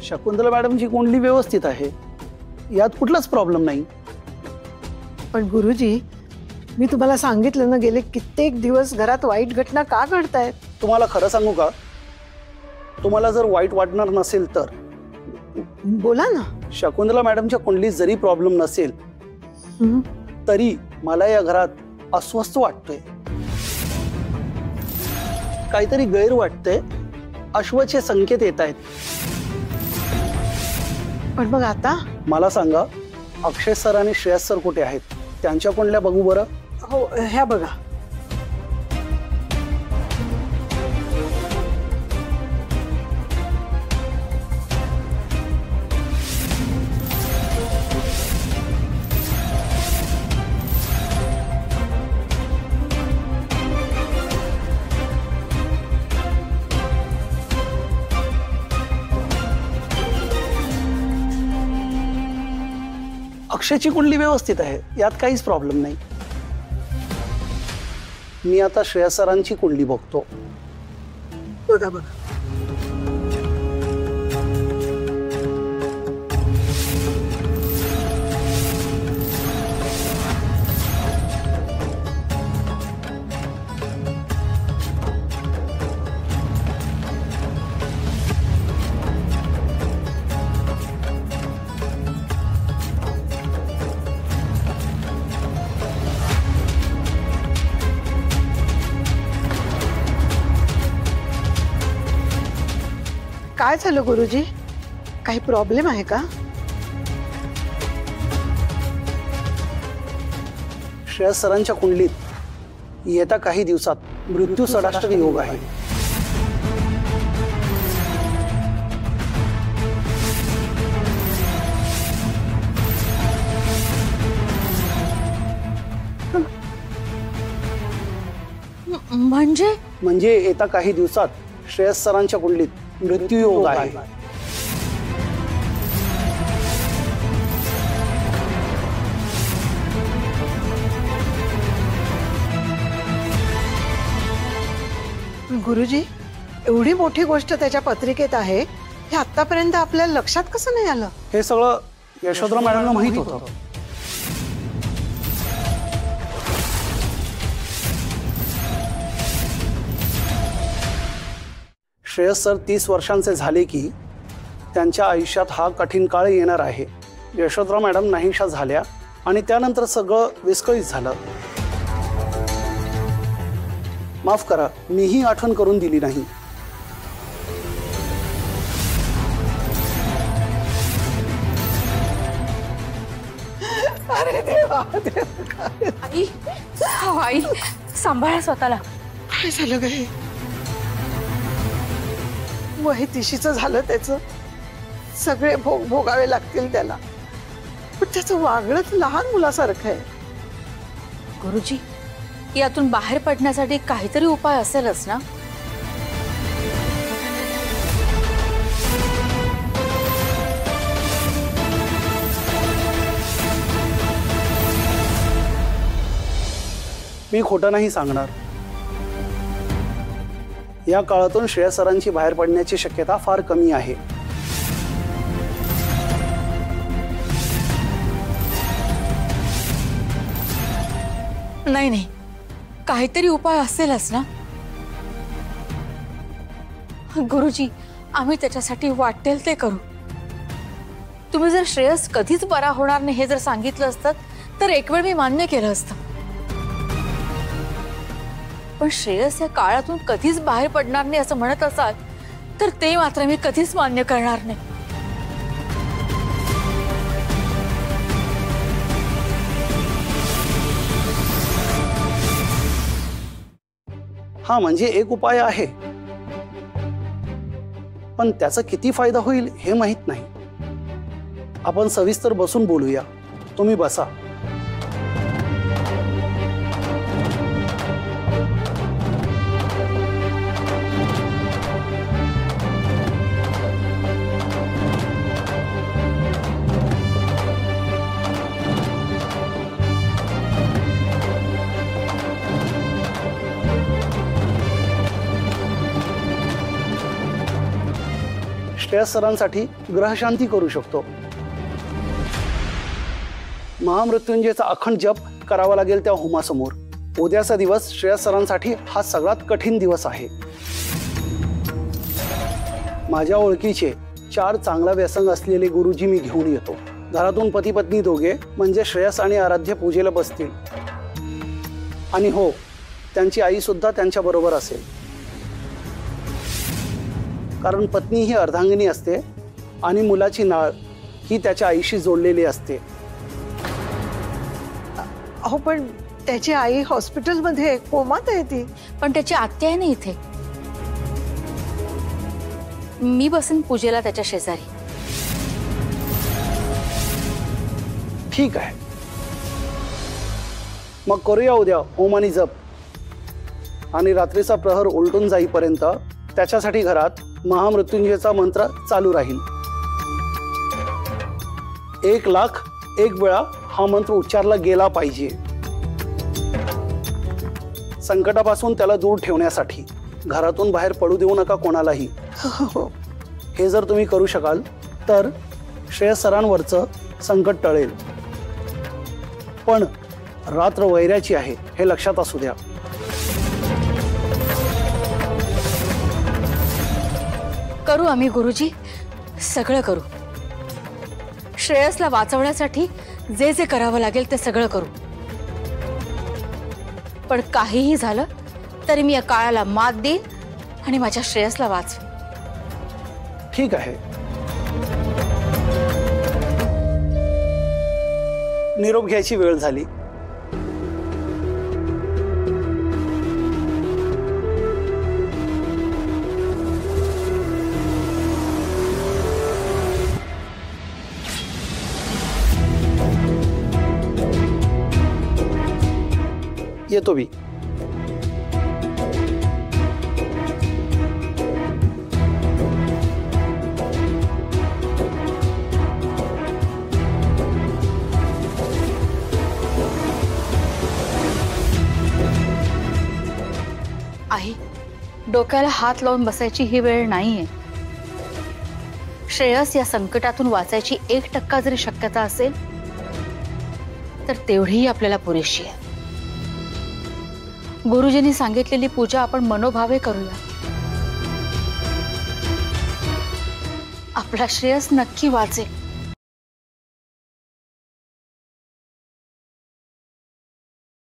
शकुंतला मॅडमची कुंडली व्यवस्थित आहे, यात कुठलाच प्रॉब्लेम नाही. पण गुरुजी, मी तुम्हाला सांगितलं ना, गेले कित्येक दिवस घरात वाईट घटना का घडतायत. तुम्हाला खरं सांगू का, तुम्हाला जर वाईट वाटणार नसेल तर बोला ना. शकुंतला मॅडमच्या कुंडलीत जरी प्रॉब्लेम नसेल तरी मला या घरात अस्वस्थ वाटतोय, काहीतरी गैर वाटतंय, अश्वचे संकेत येत आहेत. पण मग आता मला सांगा, अक्षय सर आणि श्रेयस सर कुठे आहेत? त्यांच्या कुंडल्या बघू बरं. हो, ह्या बघा. अक्षयची कुंडली व्यवस्थित आहे, यात काहीच प्रॉब्लेम नाही. मी आता श्रेयस सरांची कुंडली बघतो. बघा बघा. काय झालं गुरुजी, काही प्रॉब्लेम आहे का? श्रेयस सरांच्या कुंडलीत येत्या काही दिवसात मृत्यू षडाष्टक योग आहे. म्हणजे येत्या काही दिवसात श्रेयस सरांच्या कुंडलीत मृत्यू योग आहे. गुरुजी, एवढी मोठी गोष्ट त्याच्या पत्रिकेत आहे, हे आतापर्यंत आपल्याला लक्षात कसं नाही आलं? हे सगळं यशोधरा मॅडमला माहित होतं. श्रेयस सर 30 वर्षांचे झाले की त्यांच्या आयुष्यात हा कठीण काळ येणार आहे. यशोधरा मॅडम नाहीशा झाल्या आणि त्यानंतर सगळं विस्कळीत झालं. माफ करा, मीही आठवण करून दिली नाही. अरे देवा, आई, आई सांभाळा स्वतःला. काय झालं गे? वही तिशीचं झालं, त्याचं सगळे भोग भोगावे लागतील त्याला. पण त्याचं वागणंच लहान मुलासारखं आहे. गुरुजी, यातून बाहेर पडण्यासाठी काहीतरी उपाय असेलच ना? मी खोटं नाही सांगणार, या काळातून श्रेयस सरांची बाहेर पडण्याची शक्यता फार कमी आहे. नाही नाही, काहीतरी उपाय असेलच ना? गुरुजी, आम्ही त्याच्यासाठी वाटेल ते करू. तुम्ही जर श्रेयस कधीच बरा होणार नाही हे जर सांगितलं असतं तर एक वेळ मी मान्य केलं असतं. पण श्रेयस या काळातून कधीच बाहेर पडणार नाही असं म्हणत असाल तर ते मात्र मी कधीच मान्य करणार नाही. हा, म्हणजे एक उपाय आहे, पण त्याचा किती फायदा होईल हे माहित नाही. आपण सविस्तर बसून बोलूया. तुम्ही बसा. श्रेयस सरांसाठी ग्रहशांती करू शकतो. महामृत्युंजयचा अखंड जप करावा लागेल त्या होमासमोर. उद्याचा दिवस श्रेयस सरांसाठी हा सगळ्यात कठीण दिवस आहे. माझ्या ओळखीचे 4 चांगला व्यसंग असलेले गुरुजी मी घेऊन येतो. घरातून पती पत्नी दोघे म्हणजे श्रेयस आणि आराध्य पूजेला बसतील. आणि हो, त्यांची आई सुद्धा त्यांच्या बरोबर असेल, कारण पत्नी ही अर्धांगिनी असते आणि मुलाची नाळ ही त्याच्या आईशी जोडलेली असते. अहो पण त्याची आई हॉस्पिटलमध्ये कोमात आहे ती. पण त्याची आत्या आहे ना इथे. मी बसेन पूजेला त्याच्या शेजारी. ठीक आहे, मग करूया उद्या होम आणि जप. आणि रात्रीचा प्रहर उलटून जाईपर्यंत त्याच्यासाठी घरात महामृत्युंजयचा मंत्र चालू राहील. 1,00,001 वेळा हा मंत्र उच्चारला गेला पाहिजे. संकटापासून त्याला दूर ठेवण्यासाठी घरातून बाहेर पडू देऊ नका कोणालाही. हे जर तुम्ही करू शकाल तर श्रेयस सरांवरचं संकट टळेल. पण रात्र वैऱ्याची आहे हे लक्षात असू द्या. करू आम्ही गुरुजी, सगळं करू. श्रेयसला वाचवण्यासाठी जे जे करावं लागेल ते सगळं करू. पण काहीही झालं तरी मी या काळाला मात देईन आणि माझ्या श्रेयसला वाचवेन. ठीक आहे. निरोप घ्यायची वेळ झाली. येतो मी. आई, डोक्याला हात लावून बसायची ही वेळ नाहीये. श्रेयस या संकटातून वाचायची 1% जरी शक्यता असेल तर तेवढीही आपल्याला पुरेशी आहे. गुरुजींनी सांगितलेली पूजा आपण मनोभावे करूया. आपला श्रेयस नक्की वाचेल.